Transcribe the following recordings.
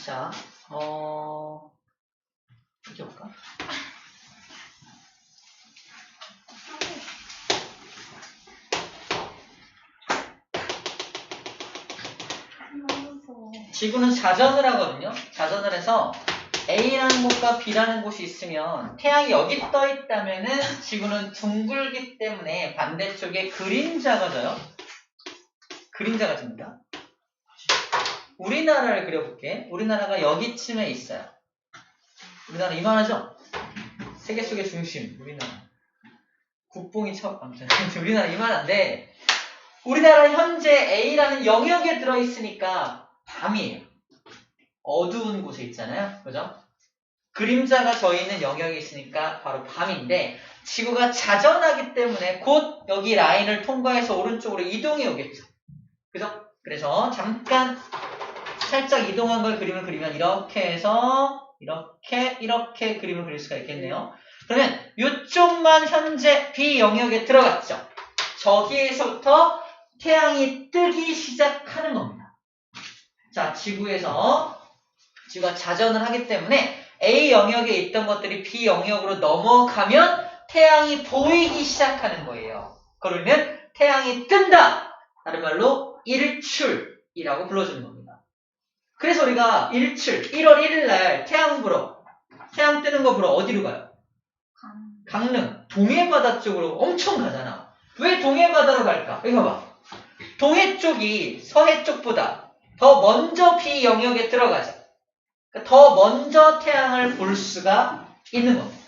자, 이렇게 볼까? 지구는 자전을 하거든요. 자전을 해서 A라는 곳과 B라는 곳이 있으면 태양이 여기 떠 있다면은 지구는 둥글기 때문에 반대쪽에 그림자가 져요. 그림자가 집니다. 우리나라를 그려볼게. 우리나라가 여기쯤에 있어요. 우리나라 이만하죠? 세계 속의 중심, 우리나라. 국뽕이 아무튼 우리나라 이만한데 우리나라 현재 A라는 영역에 들어있으니까 밤이에요. 어두운 곳에 있잖아요. 그죠? 그림자가 져있는 영역이 있으니까 바로 밤인데 지구가 자전하기 때문에 곧 여기 라인을 통과해서 오른쪽으로 이동해 오겠죠. 그죠? 그래서 잠깐 살짝 이동한 걸 그림을 그리면 이렇게 해서 이렇게 그림을 그릴 수가 있겠네요. 그러면 이쪽만 현재 B 영역에 들어갔죠. 저기에서부터 태양이 뜨기 시작하는 겁니다. 자, 지구가 자전을 하기 때문에 A 영역에 있던 것들이 B 영역으로 넘어가면 태양이 보이기 시작하는 거예요. 그러면 태양이 뜬다! 다른 말로 일출이라고 불러주는 겁니다. 그래서 우리가 일출, 1월 1일 날 태양 뜨는 거 보러 어디로 가요? 강릉, 동해바다 쪽으로 엄청 가잖아. 왜 동해바다로 갈까? 여기 봐봐. 동해 쪽이 서해 쪽보다 더 먼저 B 영역에 들어가죠. 그러니까 더 먼저 태양을 볼 수가 있는 겁니다.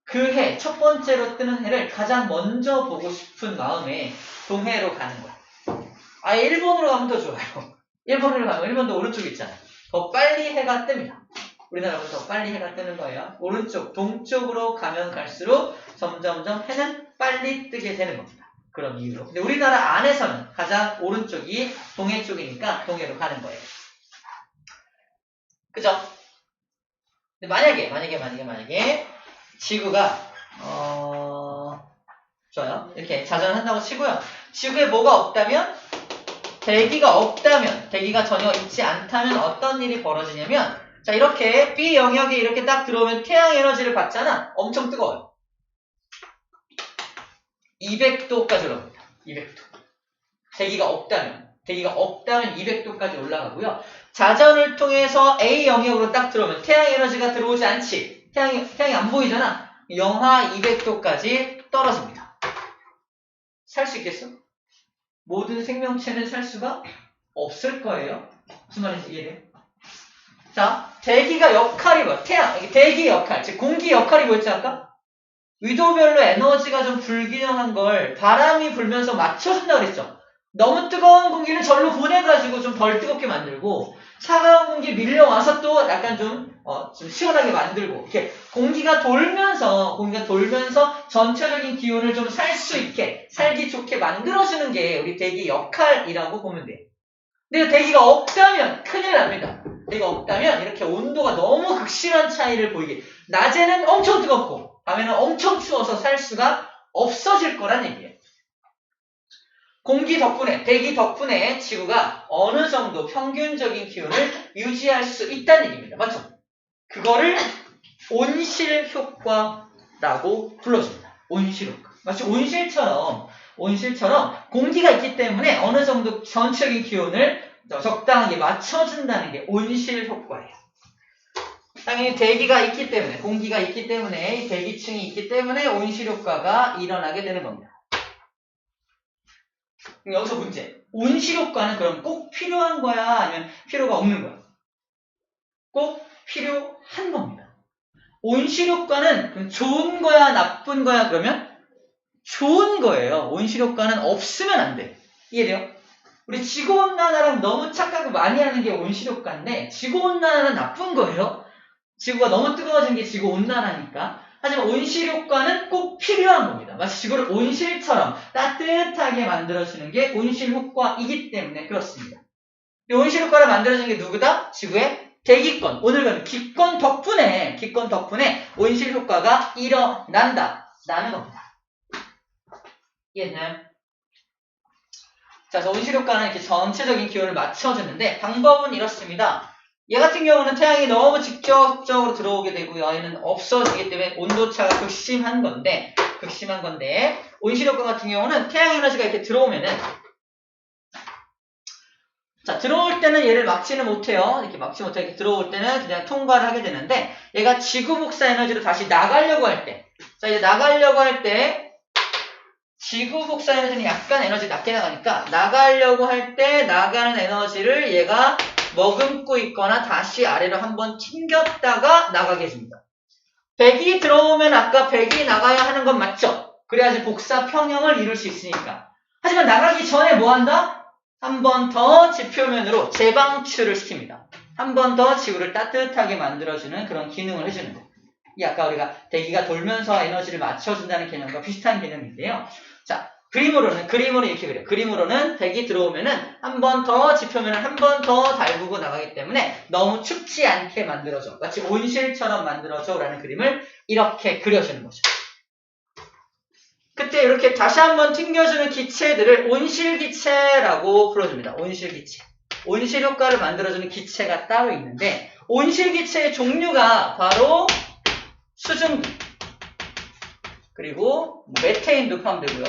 그 해, 첫 번째로 뜨는 해를 가장 먼저 보고 싶은 마음에 동해로 가는 거야. 일본으로 가면 더 좋아요. 일본으로 가면 일본도 오른쪽에 있잖아요. 더 빨리 해가 뜹니다. 우리나라보다 더 빨리 해가 뜨는 거예요. 오른쪽, 동쪽으로 가면 갈수록 점점점 해는 빨리 뜨게 되는 겁니다. 그런 이유로. 근데 우리나라 안에서는 가장 오른쪽이 동해 쪽이니까 동해로 가는 거예요. 그죠? 근데 만약에 지구가 좋아요. 이렇게 자전을 한다고 치고요. 지구에 뭐가 없다면? 대기가 전혀 있지 않다면 어떤 일이 벌어지냐면 자, 이렇게 B 영역에 이렇게 딱 들어오면 태양 에너지를 받잖아. 엄청 뜨거워요. 200도까지 올라갑니다. 200도. 대기가 없다면 200도까지 올라가고요. 자전을 통해서 A 영역으로 딱 들어오면 태양 에너지가 들어오지 않지. 태양이 안 보이잖아. 영하 200도까지 떨어집니다. 살 수 있겠어? 모든 생명체는 살 수가 없을 거예요. 무슨 말인지 이해돼요? 자, 대기가 역할이 뭐야? 대기 역할, 즉 공기 역할이 뭐였지 아까? 위도별로 에너지가 좀 불균형한 걸 바람이 불면서 맞춰준다고 그랬죠. 너무 뜨거운 공기를 절로 보내가지고 좀 덜 뜨겁게 만들고 차가운 공기 밀려와서 또 약간 좀 시원하게 만들고 이렇게 공기가 돌면서 전체적인 기온을 좀 살 수 있게 살기 좋게 만들어주는 게 우리 대기 역할이라고 보면 돼요. 근데 대기가 없다면 큰일 납니다. 대기가 없다면 이렇게 온도가 너무 극심한 차이를 보이게 낮에는 엄청 뜨겁고 밤에는 엄청 추워서 살 수가 없어질 거란 얘기예요. 대기 덕분에 지구가 어느 정도 평균적인 기온을 유지할 수 있다는 얘기입니다. 맞죠? 그거를 온실 효과라고 불러줍니다. 온실 효과. 마치 온실처럼 공기가 있기 때문에 어느 정도 전체적인 기온을 적당하게 맞춰준다는 게 온실 효과예요. 당연히 대기가 있기 때문에, 공기가 있기 때문에, 이 대기층이 있기 때문에 온실 효과가 일어나게 되는 겁니다. 여기서 문제. 온실 효과는 그럼 꼭 필요한 거야? 아니면 필요가 없는 거야? 꼭 필요한 겁니다. 온실 효과는 좋은 거야? 나쁜 거야? 그러면 좋은 거예요. 온실 효과는 없으면 안 돼. 이해돼요? 우리 지구온난화랑 너무 착각을 많이 하는 게 온실효과인데 지구온난화는 나쁜 거예요. 지구가 너무 뜨거워진 게 지구온난화니까. 하지만 온실효과는 꼭 필요한 겁니다. 마치 지구를 온실처럼 따뜻하게 만들어주는 게 온실효과이기 때문에 그렇습니다. 이 온실효과를 만들어주는 게 누구다? 지구의 대기권, 오늘은 기권 덕분에 온실효과가 일어난다라는 겁니다. 이해되나요? 자, 그래서 온실효과는 이렇게 전체적인 기온을 맞춰주는데 방법은 이렇습니다. 얘 같은 경우는 태양이 너무 직접적으로 들어오게 되고요. 얘는 없어지기 때문에 온도차가 극심한 건데 온실효과 같은 경우는 태양 에너지가 이렇게 들어오면은 자, 들어올 때는 얘를 막지는 못해요. 이렇게 막지 못하게 이렇게 들어올 때는 그냥 통과를 하게 되는데 얘가 지구 복사 에너지로 다시 나가려고 할 때 자, 이제 나가려고 할 때 지구 복사 에너지는 약간 에너지 낮게 나가니까 나가려고 할 때 나가는 에너지를 얘가 머금고 있거나 다시 아래로 한번 튕겼다가 나가게 해줍니다. 100이 들어오면 아까 100이 나가야 하는 건 맞죠? 그래야지 복사 평형을 이룰 수 있으니까. 하지만 나가기 전에 뭐 한다? 한 번 더 지표면으로 재방출을 시킵니다. 한 번 더 지구를 따뜻하게 만들어주는 그런 기능을 해주는 거예요. 이 아까 우리가 대기가 돌면서 에너지를 맞춰준다는 개념과 비슷한 개념인데요. 자, 그림으로 이렇게 그려요. 그림으로는 대기 들어오면은 한 번 더 지표면을 한 번 더 달구고 나가기 때문에 너무 춥지 않게 만들어줘. 마치 온실처럼 만들어줘 라는 그림을 이렇게 그려주는 거죠. 그때 이렇게 다시 한번 튕겨주는 기체들을 온실기체라고 불러줍니다. 온실기체. 온실효과를 만들어주는 기체가 따로 있는데 온실기체의 종류가 바로 수증기 그리고 메테인도 포함되고요.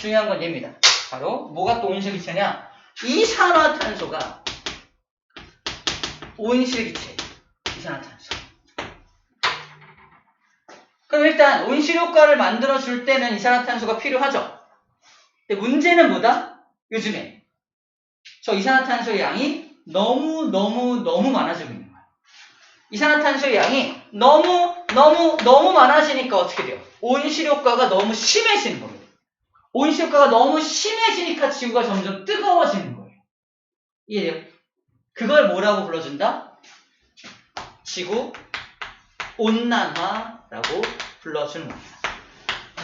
중요한 건 얘입니다. 바로 뭐가 또 온실기체냐? 이산화탄소가 온실기체. 이산화탄소. 그럼 일단 온실효과를 만들어줄 때는 이산화탄소가 필요하죠. 근데 문제는 뭐다? 요즘에 저 이산화탄소의 양이 너무 많아지고 있는 거야. 이산화탄소의 양이 너무 많아지니까 어떻게 돼요? 온실효과가 너무 심해지는 겁니다. 온실효과가 너무 심해지니까 지구가 점점 뜨거워지는 거예요. 이해돼요? 그걸 뭐라고 불러준다? 지구 온난화라고 불러주는 겁니다.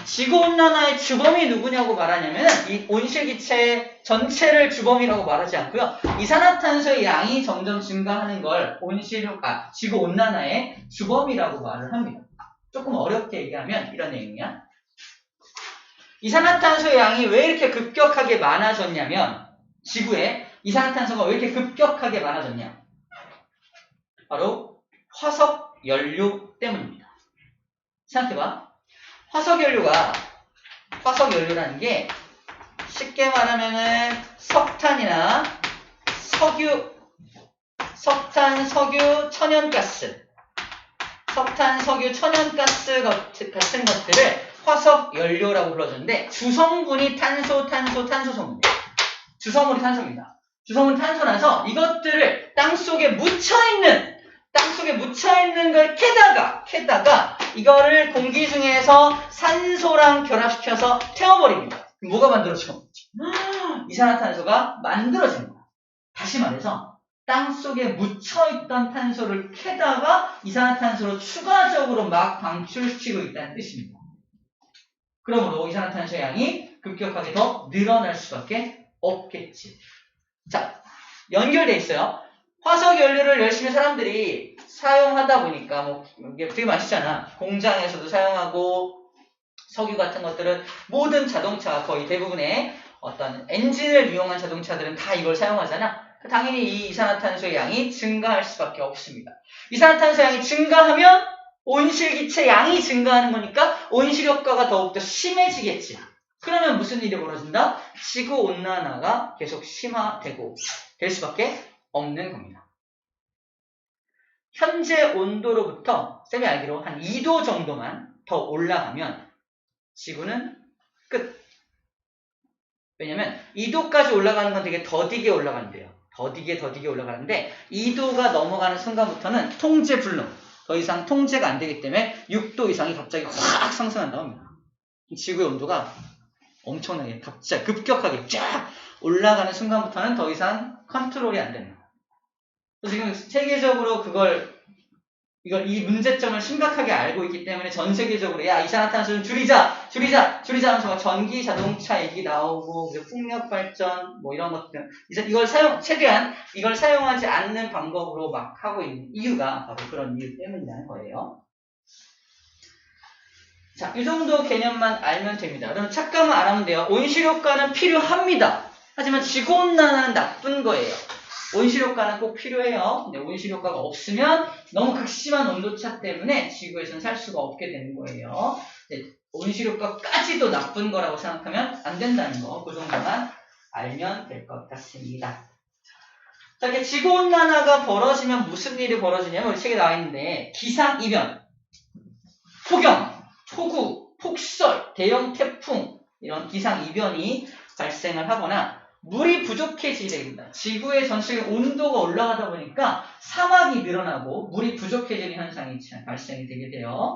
지구온난화의 주범이 누구냐고 말하냐면 이 온실기체 전체를 주범이라고 말하지 않고요. 이산화탄소의 양이 점점 증가하는 걸 지구온난화의 주범이라고 말을 합니다. 조금 어렵게 얘기하면 이런 내용이야. 이산화탄소의 양이 왜 이렇게 급격하게 많아졌냐면 지구에 이산화탄소가 왜 이렇게 급격하게 많아졌냐? 바로 화석연료 때문입니다. 생각해봐. 화석연료라는 게 쉽게 말하면은 석탄, 석유, 천연가스 같은 것들을 화석연료라고 불러주는데 주성분이 탄소성분이에요. 주성분이 탄소입니다. 주성분이 탄소라서 이것들을 땅속에 묻혀있는 걸 캐다가 이거를 공기 중에서 산소랑 결합시켜서 태워버립니다. 뭐가 만들어져? 이산화탄소가 만들어진 거야. 다시 말해서 땅속에 묻혀있던 탄소를 캐다가 이산화탄소로 추가적으로 막 방출시키고 있다는 뜻입니다. 그러므로 이산화탄소의 양이 급격하게 더 늘어날 수밖에 없겠지. 자, 연결돼 있어요. 화석연료를 열심히 사람들이 사용하다 보니까 뭐 이게 되게 맛있잖아. 공장에서도 사용하고 석유 같은 것들은 모든 자동차 거의 대부분의 어떤 엔진을 이용한 자동차들은 다 이걸 사용하잖아. 당연히 이 이산화탄소의 양이 증가할 수밖에 없습니다. 이산화탄소 양이 증가하면 온실기체 양이 증가하는 거니까 온실효과가 더욱더 심해지겠지. 그러면 무슨 일이 벌어진다? 지구온난화가 계속 심화되고 될 수밖에 없는 겁니다. 현재 온도로부터 쌤이 알기로 한 2도 정도만 더 올라가면 지구는 끝. 왜냐면 2도까지 올라가는 건 되게 더디게 올라간대요. 더디게 올라가는데 2도가 넘어가는 순간부터는 통제 불능. 더 이상 통제가 안 되기 때문에 6도 이상이 갑자기 확 상승한다고 합니다. 지구의 온도가 엄청나게 갑자기 급격하게 쫙 올라가는 순간부터는 더 이상 컨트롤이 안 됩니다. 지금 세계적으로 이 문제점을 심각하게 알고 있기 때문에 전 세계적으로 야 이산화탄소를 줄이자 하면서 전기 자동차 얘기 나오고 풍력 발전 뭐 이런 것들 최대한 이걸 사용하지 않는 방법으로 막 하고 있는 이유가 바로 그런 이유 때문이라는 거예요. 자, 이 정도 개념만 알면 됩니다. 그럼 착각만 안 하면 돼요. 온실효과는 필요합니다. 하지만 지구온난화는 나쁜 거예요. 온실효과는 꼭 필요해요. 근데 온실효과가 없으면 너무 극심한 온도차 때문에 지구에서는 살 수가 없게 되는 거예요. 온실효과까지도 나쁜 거라고 생각하면 안 된다는 거, 그 정도만 알면 될 것 같습니다. 자, 이렇게 지구온난화가 벌어지면 무슨 일이 벌어지냐면 우리 책에 나와 있는데 기상이변, 폭염, 폭우, 폭설, 대형 태풍 이런 기상이변이 발생을 하거나 물이 부족해지게 됩니다. 지구의 전체적인 온도가 올라가다 보니까 사막이 늘어나고 물이 부족해지는 현상이 발생이 되게 돼요.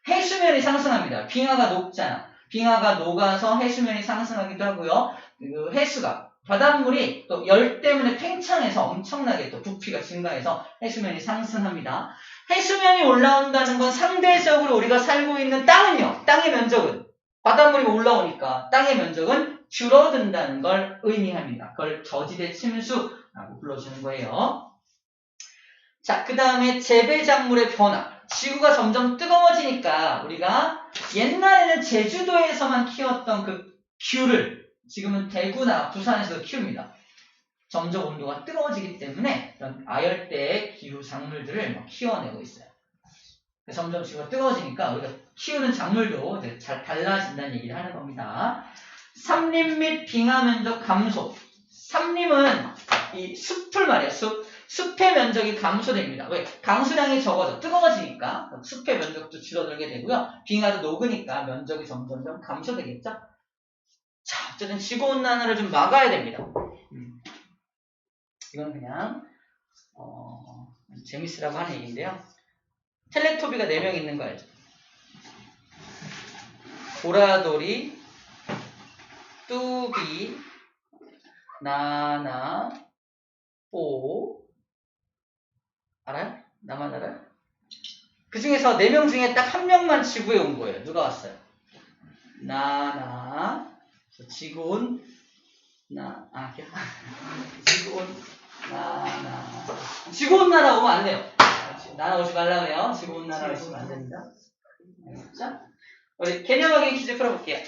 해수면이 상승합니다. 빙하가 녹잖아. 빙하가 녹아서 해수면이 상승하기도 하고요. 그 해수가 바닷물이 또 열 때문에 팽창해서 엄청나게 또 부피가 증가해서 해수면이 상승합니다. 해수면이 올라온다는 건 상대적으로 우리가 살고 있는 땅은요. 땅의 면적은 바닷물이 올라오니까 땅의 면적은 줄어든다는 걸 의미합니다. 그걸 저지대 침수라고 불러주는 거예요. 자, 그 다음에 재배작물의 변화. 지구가 점점 뜨거워지니까 우리가 옛날에는 제주도에서만 키웠던 그 귤을 지금은 대구나 부산에서 키웁니다. 점점 온도가 뜨거워지기 때문에 이런 아열대의 기후 작물들을 키워내고 있어요. 점점 지구가 뜨거워지니까 우리가 키우는 작물도 이제 잘 달라진다는 얘기를 하는 겁니다. 삼림 및 빙하 면적 감소. 삼림은 이 숲을 말이에요. 숲의 면적이 감소됩니다. 왜? 강수량이 적어져. 뜨거워지니까 숲의 면적도 줄어들게 되고요. 빙하도 녹으니까 면적이 점점점 감소되겠죠. 자, 어쨌든 지구온난화를 좀 막아야 됩니다. 이건 그냥 재밌으라고 하는 얘기인데요. 텔레토비가 4명 있는 거 알죠? 보라돌이, 뚜비, 나나, 뽀 알아요? 나만 알아요? 그 중에서 4명 중에 딱 1명만 지구에 온 거예요. 누가 왔어요? 나나, 지구온, 지구온, 나나. 지구온난화 오면 안 돼요. 나나 오지 말라 그래요. 지구온난화 오시면 안 됩니다. 알겠죠? 우리 개념 확인 퀴즈 풀어볼게요.